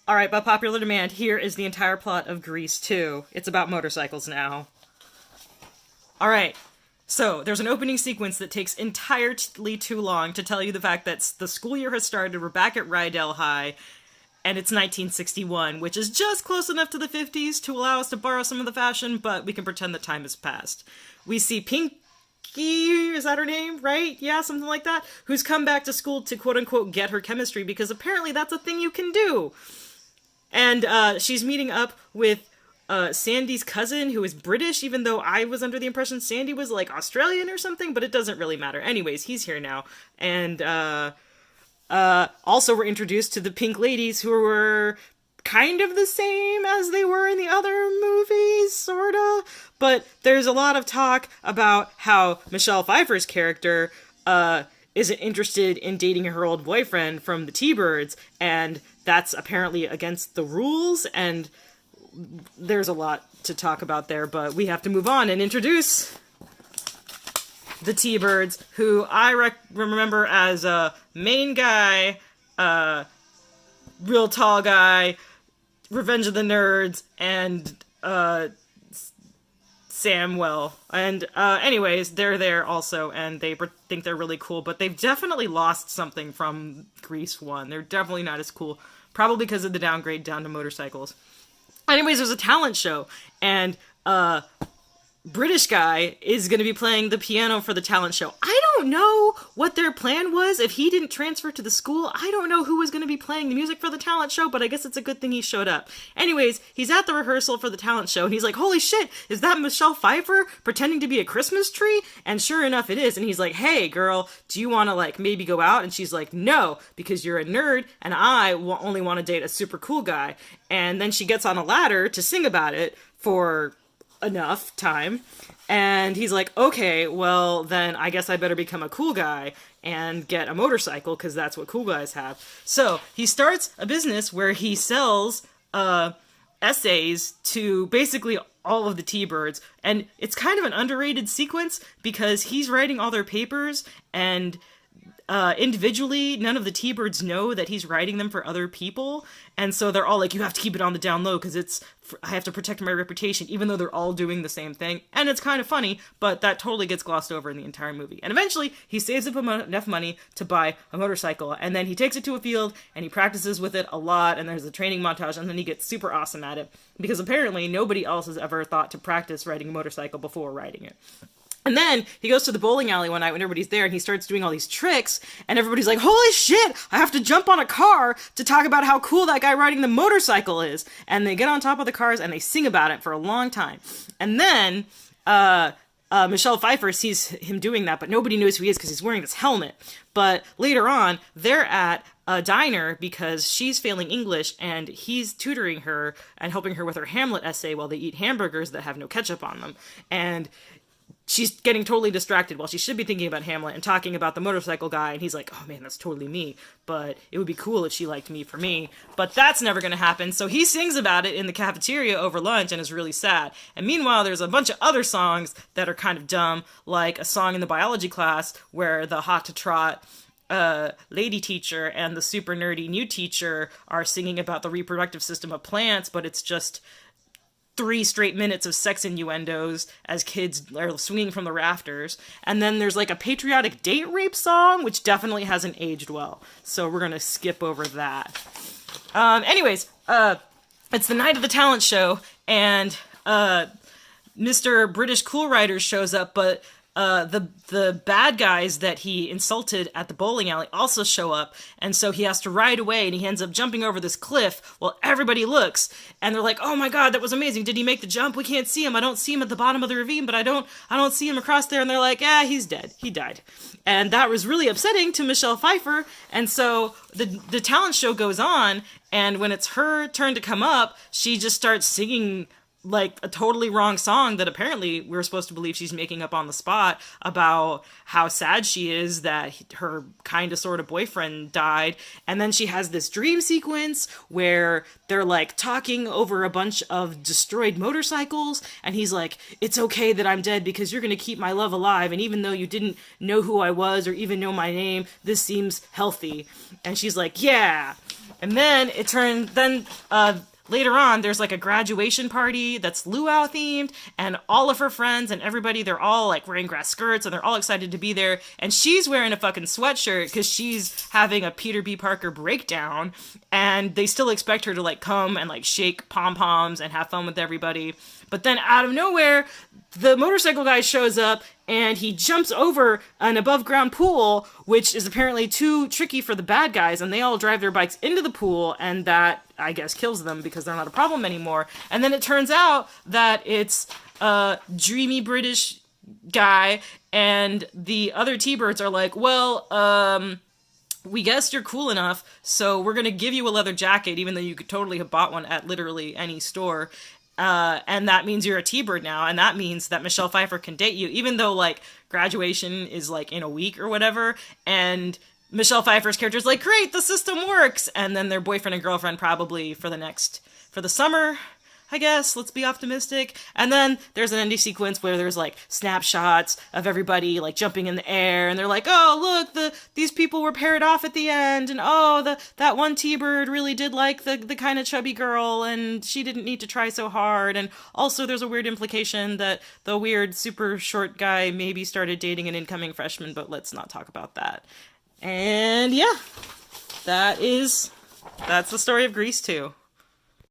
Alright, by popular demand, here is the entire plot of Grease 2. It's about motorcycles now. Alright, so there's an opening sequence that takes entirely too long to tell you the fact that the school year has started, we're back at Rydell High, and it's 1961, which is just close enough to the 50s to allow us to borrow some of the fashion, but we can pretend that time has passed. We see Pinky, is that her name, right? Yeah, something like that, who's come back to school to quote-unquote get her chemistry, because apparently that's a thing you can do. And she's meeting up with Sandy's cousin, who is British, even though I was under the impression Sandy was, like, Australian or something, but it doesn't really matter. Anyways, he's here now. And also we're introduced to the Pink Ladies, who were kind of the same as they were in the other movies, sorta. But there's a lot of talk about how Michelle Pfeiffer's character isn't interested in dating her old boyfriend from the T-Birds, and that's apparently against the rules, and there's a lot to talk about there, but we have to move on and introduce the T-Birds, who I remember as a main guy, real tall guy, Revenge of the Nerds, and Samwell. And anyways, they're there also, and they think they're really cool, but they've definitely lost something from Grease 1. They're definitely not as cool, probably because of the downgrade down to motorcycles. Anyways, there's a talent show, and British guy is going to be playing the piano for the talent show. I don't know what their plan was if he didn't transfer to the school. I don't know who was going to be playing the music for the talent show, but I guess it's a good thing he showed up. Anyways, he's at the rehearsal for the talent show, and he's like, holy shit, is that Michelle Pfeiffer pretending to be a Christmas tree? And sure enough, it is. And he's like, hey, girl, do you want to, like, maybe go out? And she's like, no, because you're a nerd, and I only want to date a super cool guy. And then she gets on a ladder to sing about it for enough time, and he's like, okay, well, then I guess I better become a cool guy and get a motorcycle, because that's what cool guys have. So he starts a business where he sells essays to basically all of the T-Birds, and it's kind of an underrated sequence because he's writing all their papers, and individually, none of the T-Birds know that he's writing them for other people, and so they're all like, you have to keep it on the down low, because I have to protect my reputation, even though they're all doing the same thing, and it's kind of funny, but that totally gets glossed over in the entire movie. And eventually, he saves up enough money to buy a motorcycle, and then he takes it to a field, and he practices with it a lot, and there's a training montage, and then he gets super awesome at it, because apparently nobody else has ever thought to practice riding a motorcycle before riding it. And then he goes to the bowling alley one night when everybody's there, and he starts doing all these tricks, and everybody's like, holy shit, I have to jump on a car to talk about how cool that guy riding the motorcycle is. And they get on top of the cars, and they sing about it for a long time. And then Michelle Pfeiffer sees him doing that, but nobody knows who he is because he's wearing this helmet. But later on, they're at a diner because she's failing English, and he's tutoring her and helping her with her Hamlet essay while they eat hamburgers that have no ketchup on them. And she's getting totally distracted while she should be thinking about Hamlet and talking about the motorcycle guy, and he's like, oh man, that's totally me, but it would be cool if she liked me for me, but that's never gonna happen, so he sings about it in the cafeteria over lunch and is really sad. And meanwhile, there's a bunch of other songs that are kind of dumb, like a song in the biology class where the hot-to-trot lady teacher and the super nerdy new teacher are singing about the reproductive system of plants, but it's just 3 straight minutes of sex innuendos as kids are swinging from the rafters. And then there's like a patriotic date rape song, which definitely hasn't aged well. So we're gonna skip over that. Anyways, it's the night of the talent show, and Mr. British Cool Riders shows up, but the bad guys that he insulted at the bowling alley also show up, and so he has to ride away, and he ends up jumping over this cliff while everybody looks, and they're like, oh my god, that was amazing, did he make the jump? We can't see him, I don't see him at the bottom of the ravine, but I don't see him across there, and they're like, yeah, he's dead, he died. And that was really upsetting to Michelle Pfeiffer, and so the talent show goes on, and when it's her turn to come up, she just starts singing like a totally wrong song that apparently we're supposed to believe she's making up on the spot about how sad she is that her kind of sort of boyfriend died. And then she has this dream sequence where they're like talking over a bunch of destroyed motorcycles, and he's like, it's okay that I'm dead because you're gonna keep my love alive, and even though you didn't know who I was or even know my name, this seems healthy. And she's like, yeah. And then later on, there's like a graduation party that's luau themed, and all of her friends and everybody, they're all like wearing grass skirts and they're all excited to be there. And she's wearing a fucking sweatshirt because she's having a Peter B. Parker breakdown, and they still expect her to like come and like shake pom-poms and have fun with everybody. But then out of nowhere, the motorcycle guy shows up and he jumps over an above ground pool, which is apparently too tricky for the bad guys, and they all drive their bikes into the pool, and that, I guess, kills them because they're not a problem anymore. And then it turns out that it's a dreamy British guy, and the other T-Birds are like, well, we guessed you're cool enough, so we're gonna give you a leather jacket, even though you could totally have bought one at literally any store. And that means you're a T-Bird now, and that means that Michelle Pfeiffer can date you, even though, like, graduation is, like, in a week or whatever, and Michelle Pfeiffer's character is like, great, the system works, and then their boyfriend and girlfriend probably for the summer, I guess, let's be optimistic. And then there's an ending sequence where there's like snapshots of everybody like jumping in the air, and they're like, oh look, these people were paired off at the end, and oh, that one T-Bird really did like the kind of chubby girl, and she didn't need to try so hard. And also there's a weird implication that the weird super short guy maybe started dating an incoming freshman, but let's not talk about that. And yeah, that's the story of Grease 2.